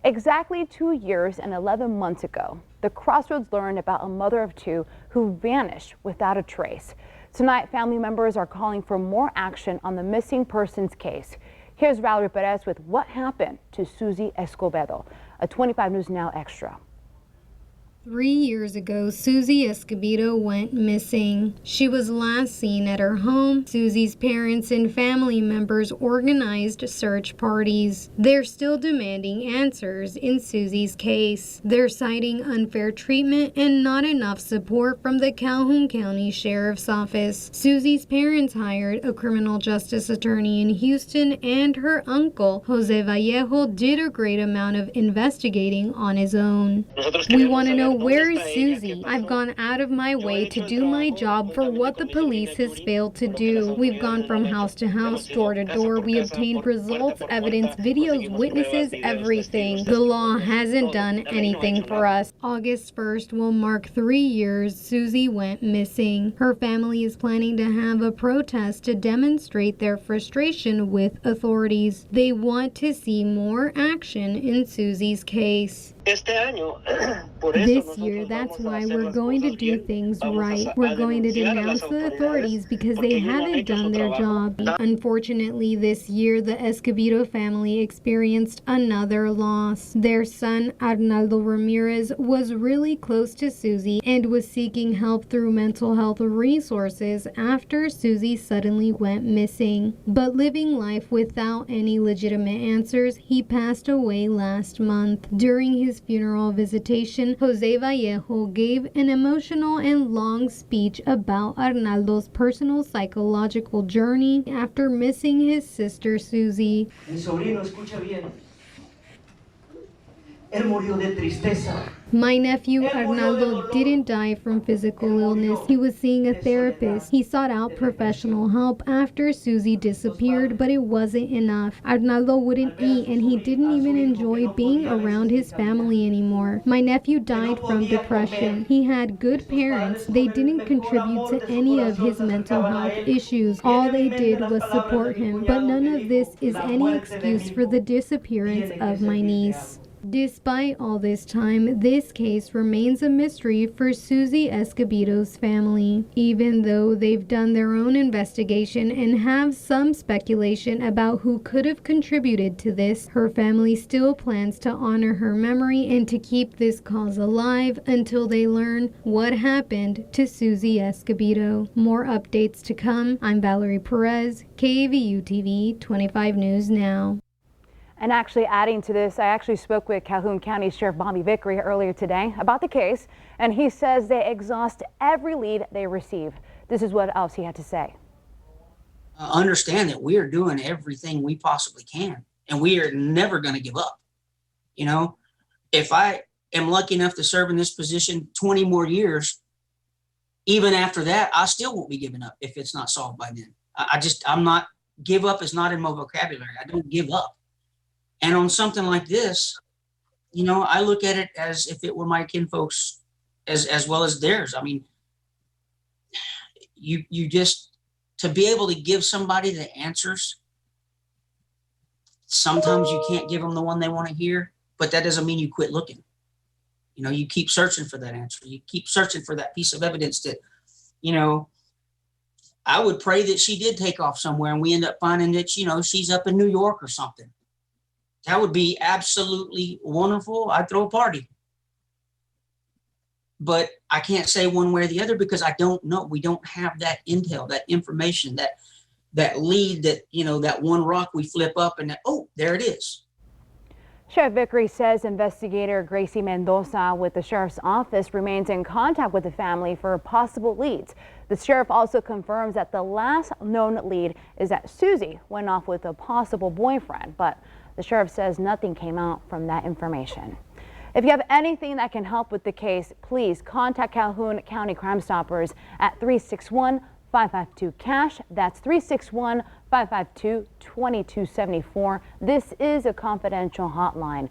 Exactly 2 years and 11 months ago, the Crossroads learned about a mother of two who vanished without a trace. Tonight, family members are calling for more action on the missing persons case. Here's Valerie Perez with what happened to Suzie Escobedo, a 25 News Now Extra. 3 years ago, Suzie Escobedo went missing. She was last seen at her home. Suzie's parents and family members organized search parties. They're still demanding answers in Suzie's case. They're citing unfair treatment and not enough support from the Calhoun County Sheriff's Office. Suzie's parents hired a criminal justice attorney in Houston, and her uncle, Jose Vallejo, did a great amount of investigating on his own. We want to know, where is Suzie? I've gone out of my way to do my job for what the police has failed to do. We've gone from house to house, door to door. We obtained results, evidence, videos, witnesses, everything. The law hasn't done anything for us. August 1st will mark 3 years Suzie went missing. Her family is planning to have a protest to demonstrate their frustration with authorities. They want to see more action in Suzie's case. This year, that's why we're going to do things right. We're going to denounce the authorities because they haven't done their job. Unfortunately, this year, the Escobedo family experienced another loss. Their son, Arnaldo Ramirez, was really close to Suzie and was seeking help through mental health resources after Suzie suddenly went missing. But living life without any legitimate answers, he passed away last month. During his funeral visitation, Jose Vallejo gave an emotional and long speech about Arnaldo's personal psychological journey after missing his sister Suzie. Mi sobrino, escucha bien. Él murió de tristeza. My nephew Arnaldo didn't die from physical illness. He was seeing a therapist. He sought out professional help after Suzie disappeared, but it wasn't enough. Arnaldo wouldn't eat, and he didn't even enjoy being around his family anymore. My nephew died from depression. He had good parents. They didn't contribute to any of his mental health issues. All they did was support him, but none of this is any excuse for the disappearance of my niece. Despite all this time, this case remains a mystery for Suzie Escobedo's family. Even though they've done their own investigation and have some speculation about who could have contributed to this, her family still plans to honor her memory and to keep this cause alive until they learn what happened to Suzie Escobedo. More updates to come. I'm Valerie Perez, KVU TV 25 News Now. And actually adding to this, I actually spoke with Calhoun County Sheriff Bobby Vickery earlier today about the case, and he says they exhaust every lead they receive. This is what else he had to say. Understand that we are doing everything we possibly can, and we are never going to give up. You know, if I am lucky enough to serve in this position 20 more years, even after that, I still won't be giving up if it's not solved by then. I'm not, give up is not in my vocabulary. I don't give up. And on something like this, you know, I look at it as if it were my kinfolks as well as theirs. I mean, you just, to be able to give somebody the answers, sometimes you can't give them the one they want to hear, but that doesn't mean you quit looking. You know, you keep searching for that answer. You keep searching for that piece of evidence that, you know, I would pray that she did take off somewhere and we end up finding that, you know, she's up in New York or something. That would be absolutely wonderful. I'd throw a party. But I can't say one way or the other because I don't know. We don't have that intel, that information, that lead, that, you know, that one rock we flip up and that, oh, there it is. Sheriff Vickery says investigator Gracie Mendoza with the sheriff's office remains in contact with the family for possible leads. The sheriff also confirms that the last known lead is that Suzie went off with a possible boyfriend, but the sheriff says nothing came out from that information. If you have anything that can help with the case, please contact Calhoun County Crime Stoppers at 361-552-CASH. That's 361-552-2274. This is a confidential hotline.